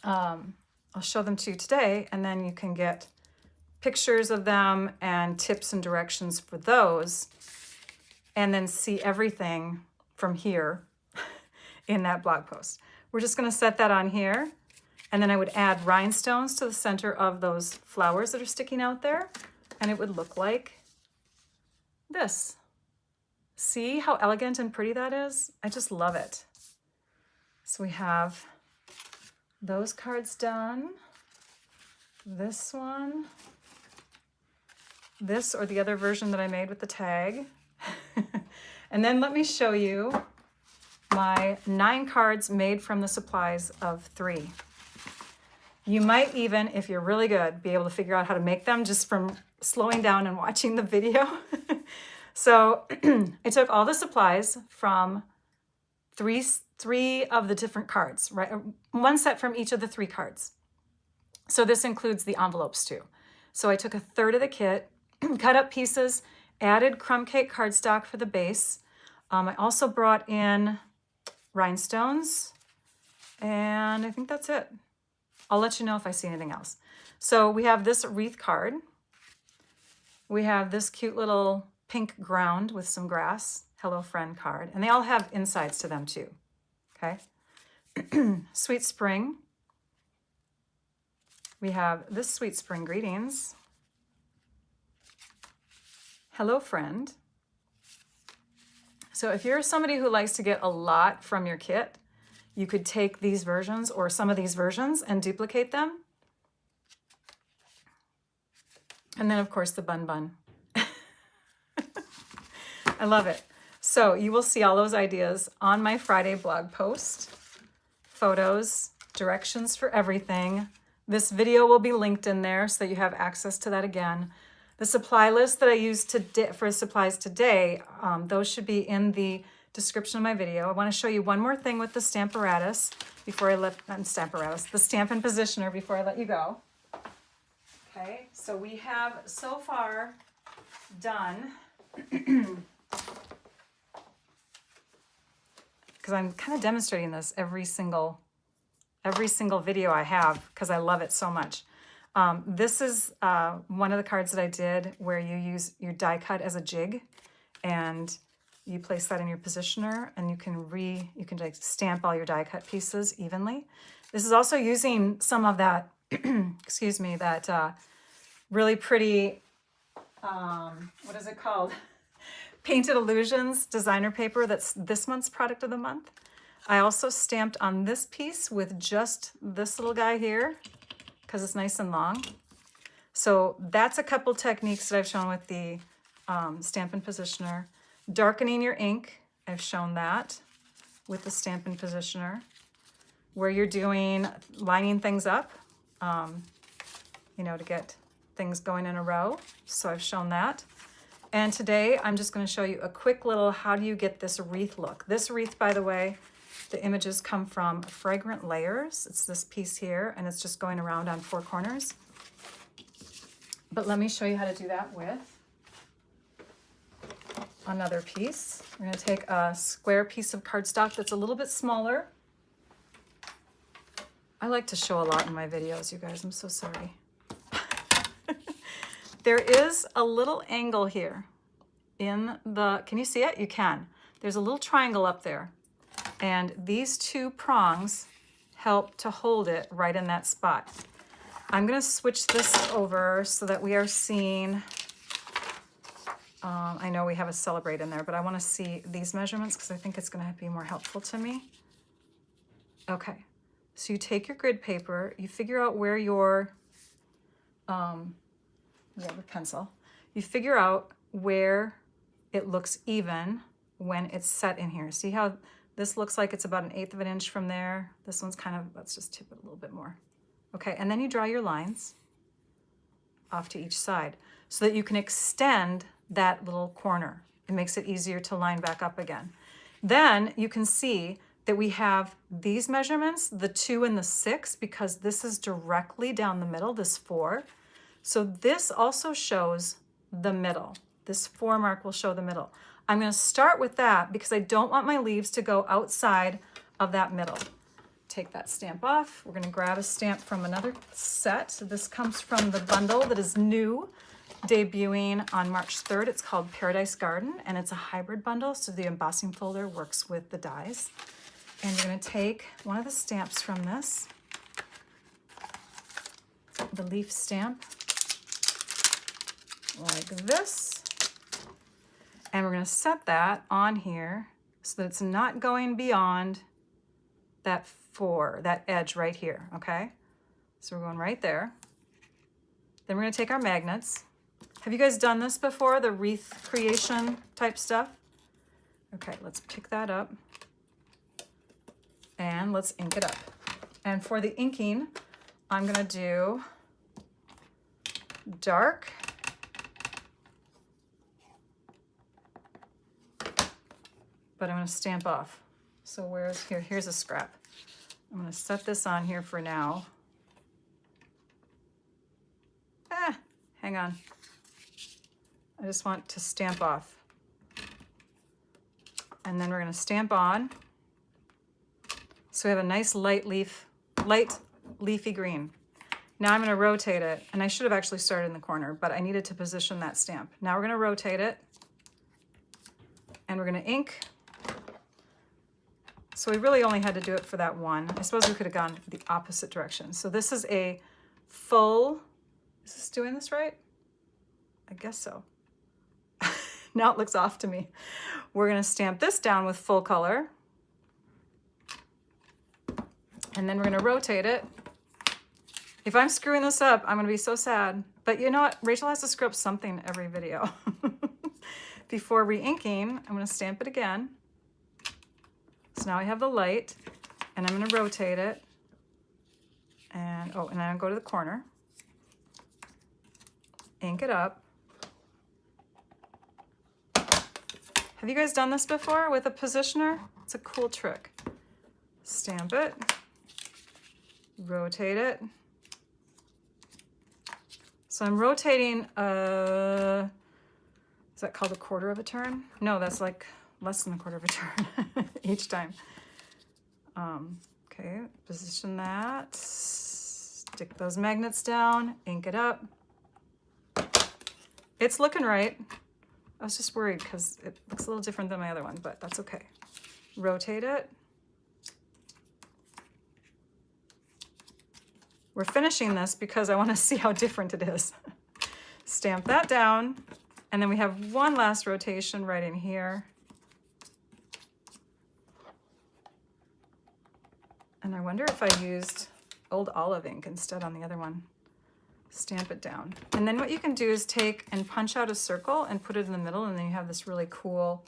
I'll show them to you today, and then you can get pictures of them and tips and directions for those, and then see everything from here in that blog post. We're just gonna set that on here, and then I would add rhinestones to the center of those flowers that are sticking out there, and it would look like this. See how elegant and pretty that is? I just love it. So we have those cards done. This one. This or the other version that I made with the tag. And then let me show you my 9 cards made from the supplies of 3. You might even, if you're really good, be able to figure out how to make them just from slowing down and watching the video. So I took all the supplies from three of the different cards, right? 1 set from each of the 3 cards. So this includes the envelopes too. So I took 1/3 of the kit, cut up pieces, added crumb cake cardstock for the base. I also brought in rhinestones, and I think that's it. I'll let you know if I see anything else. So we have this wreath card. We have this cute little pink ground with some grass, hello friend card, and they all have insides to them too, okay? Sweet Spring. We have this Sweet Spring greetings. Hello friend. So if you're somebody who likes to get a lot from your kit, you could take these versions or some of these versions and duplicate them. And then of course the bun bun. I love it. So you will see all those ideas on my Friday blog post. Photos, directions for everything. This video will be linked in there so that you have access to that again. The supply list that I used today for supplies today, those should be in the description of my video. I want to show you one more thing with the Stamparatus before I let, not Stamparatus, the Stampin Positioner before I let you go. Okay, so we have so far done, because I'm kind of demonstrating this every single video I have because I love it so much. This is one of the cards that I did where you use your die cut as a jig, and you place that in your positioner, and you can like stamp all your die cut pieces evenly. This is also using some of that, excuse me, that really pretty, what is it called? Painted Illusions designer paper. That's this month's product of the month. I also stamped on this piece with just this little guy here because it's nice and long. So that's a couple techniques that I've shown with the Stampin Positioner. Darkening your ink, I've shown that with the Stampin Positioner, where you're doing lining things up, you know, to get things going in a row. So I've shown that. And today I'm just going to show you a quick little how do you get this wreath look. This wreath, by the way, The images come from Fragrant Layers. It's this piece here, and it's just going around on 4 corners. But let me show you how to do that with another piece. We're going to take a square piece of cardstock that's a little bit smaller. I like to show a lot in my videos, you guys. I'm so sorry. There is a little angle here in the, can you see it? You can. There's a little triangle up there. And these 2 prongs help to hold it right in that spot. I'm going to switch this over so that we are seeing, I know we have a Celebrate in there, but I want to see these measurements because I think it's going to be more helpful to me. Okay, so you take your grid paper, you figure out where your, you have a pencil, you figure out where it looks even when it's set in here. See how this looks like it's about 1/8 of an inch from there? This one's kind of, let's just tip it a little bit more. Okay, and then you draw your lines off to each side so that you can extend that little corner. It makes it easier to line back up again. Then you can see that we have these measurements, the 2 and the 6, because this is directly down the middle, this 4. So this also shows the middle. This 4 mark will show the middle. I'm going to start with that because I don't want my leaves to go outside of that middle. Take that stamp off. We're going to grab a stamp from another set. So this comes from the bundle that is new, debuting on March 3rd. It's called Paradise Garden, and it's a hybrid bundle, so the embossing folder works with the dies. And you're going to take one of the stamps from this, the leaf stamp, like this, and we're going to set that on here so that it's not going beyond that 4, that edge right here, okay? So we're going right there. Then we're going to take our magnets. Have you guys done this before, the wreath creation type stuff? Okay, let's pick that up and let's ink it up. And for the inking, I'm going to do dark, but I'm going to stamp off. So where's here? Here's a scrap. I'm going to set this on here for now. Hang on. I just want to stamp off. And then we're going to stamp on. So we have a nice light leafy green. Now I'm going to rotate it. And I should have actually started in the corner, but I needed to position that stamp. Now we're going to rotate it. And we're going to ink. So we really only had to do it for that one. I suppose we could have gone the opposite direction. So this is a full, is this doing this right? I guess so. Now it looks off to me. We're going to stamp this down with full color. And then we're going to rotate it. If I'm screwing this up, I'm going to be so sad. But you know what? Rachel has to screw up something every video. Before re-inking, I'm going to stamp it again. So now I have the light, and I'm going to rotate it. And I'm going to go to the corner. Ink it up. Have you guys done this before with a positioner? It's a cool trick. Stamp it. Rotate it. So I'm rotating, is that called a quarter of a turn? No, that's like less than a quarter of a turn each time. Okay, position that, stick those magnets down, ink it up. It's looking right. I was just worried because it looks a little different than my other one, but that's okay. Rotate it. We're finishing this because I want to see how different it is. Stamp that down, and then we have one last rotation right in here. And I wonder if I used old olive ink instead on the other one. Stamp it down. And then what you can do is take and punch out a circle and put it in the middle, and then you have this really cool,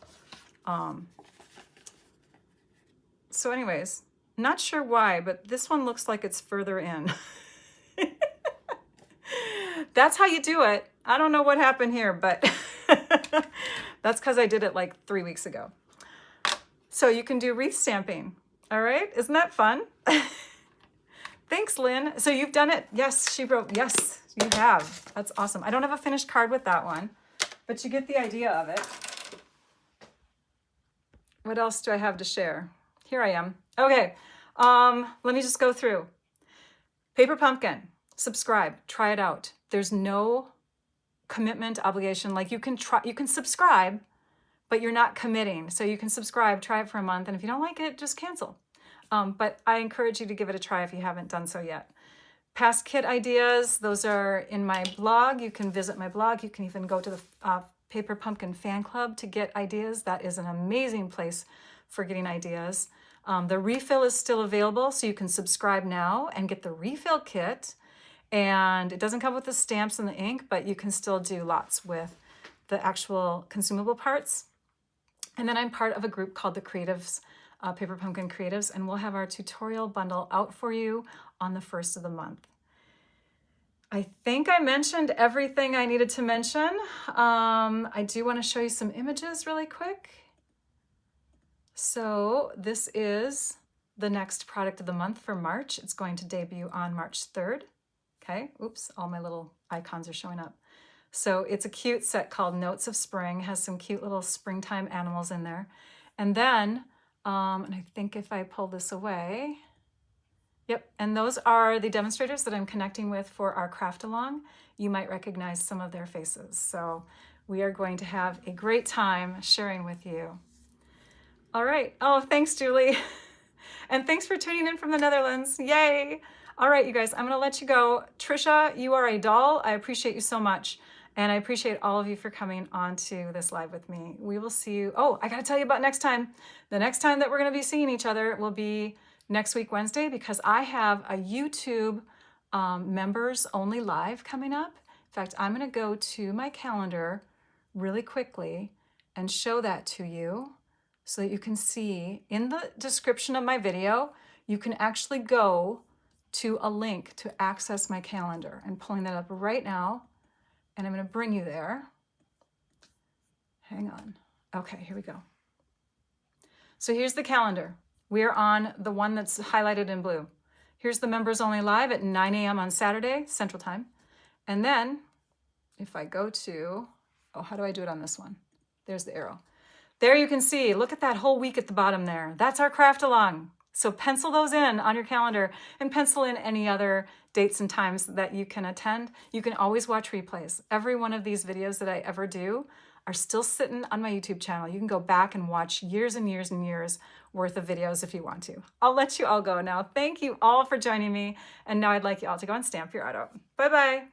so anyways, not sure why, but this one looks like it's further in. That's how you do it. I don't know what happened here, but that's because I did it like 3 weeks ago. So you can do wreath stamping. All right, isn't that fun? Thanks, Lynn. So you've done it. Yes, she wrote, yes, you have. That's awesome. I don't have a finished card with that one, but you get the idea of it. What else do I have to share? Here I am. Okay, let me just go through. Paper Pumpkin, subscribe, try it out. There's no commitment, obligation. Like you can subscribe, but you're not committing. So you can subscribe, try it for a month, and if you don't like it, just cancel. But I encourage you to give it a try if you haven't done so yet. Past kit ideas, those are in my blog. You can visit my blog. You can even go to the Paper Pumpkin fan club to get ideas. That is an amazing place for getting ideas. The refill is still available, so you can subscribe now and get the refill kit. And it doesn't come with the stamps and the ink, but you can still do lots with the actual consumable parts. And then I'm part of a group called the Creatives, Paper Pumpkin Creatives, and we'll have our tutorial bundle out for you on the 1st of the month. I think I mentioned everything I needed to mention. I do want to show you some images really quick. So this is the next product of the month for March. It's going to debut on March 3rd. Okay, oops, all my little icons are showing up. So it's a cute set called Notes of Spring, has some cute little springtime animals in there. And then, and I think if I pull this away, yep, and those are the demonstrators that I'm connecting with for our craft along. You might recognize some of their faces. So we are going to have a great time sharing with you. All right, oh, thanks, Julie. And thanks for tuning in from the Netherlands, yay. All right, you guys, I'm gonna let you go. Trisha, you are a doll. I appreciate you so much. And I appreciate all of you for coming on to this live with me. We will see you. Oh, I gotta tell you about next time. The next time that we're gonna be seeing each other will be next week, Wednesday, because I have a YouTube members only live coming up. In fact, I'm gonna go to my calendar really quickly and show that to you so that you can see in the description of my video, you can actually go to a link to access my calendar. I'm pulling that up right now. And I'm going to bring you there. Hang on. Okay, here we go. So here's the calendar. We're on the one that's highlighted in blue. Here's the members only live at 9 a.m. on Saturday, Central Time. And then if I go to, oh, how do I do it on this one? There's the arrow. There you can see, look at that whole week at the bottom there. That's our craft along. So pencil those in on your calendar and pencil in any other dates and times that you can attend. You can always watch replays. Every one of these videos that I ever do are still sitting on my YouTube channel. You can go back and watch years and years and years worth of videos if you want to. I'll let you all go now. Thank you all for joining me. And now I'd like you all to go and stamp your art out. Bye-bye.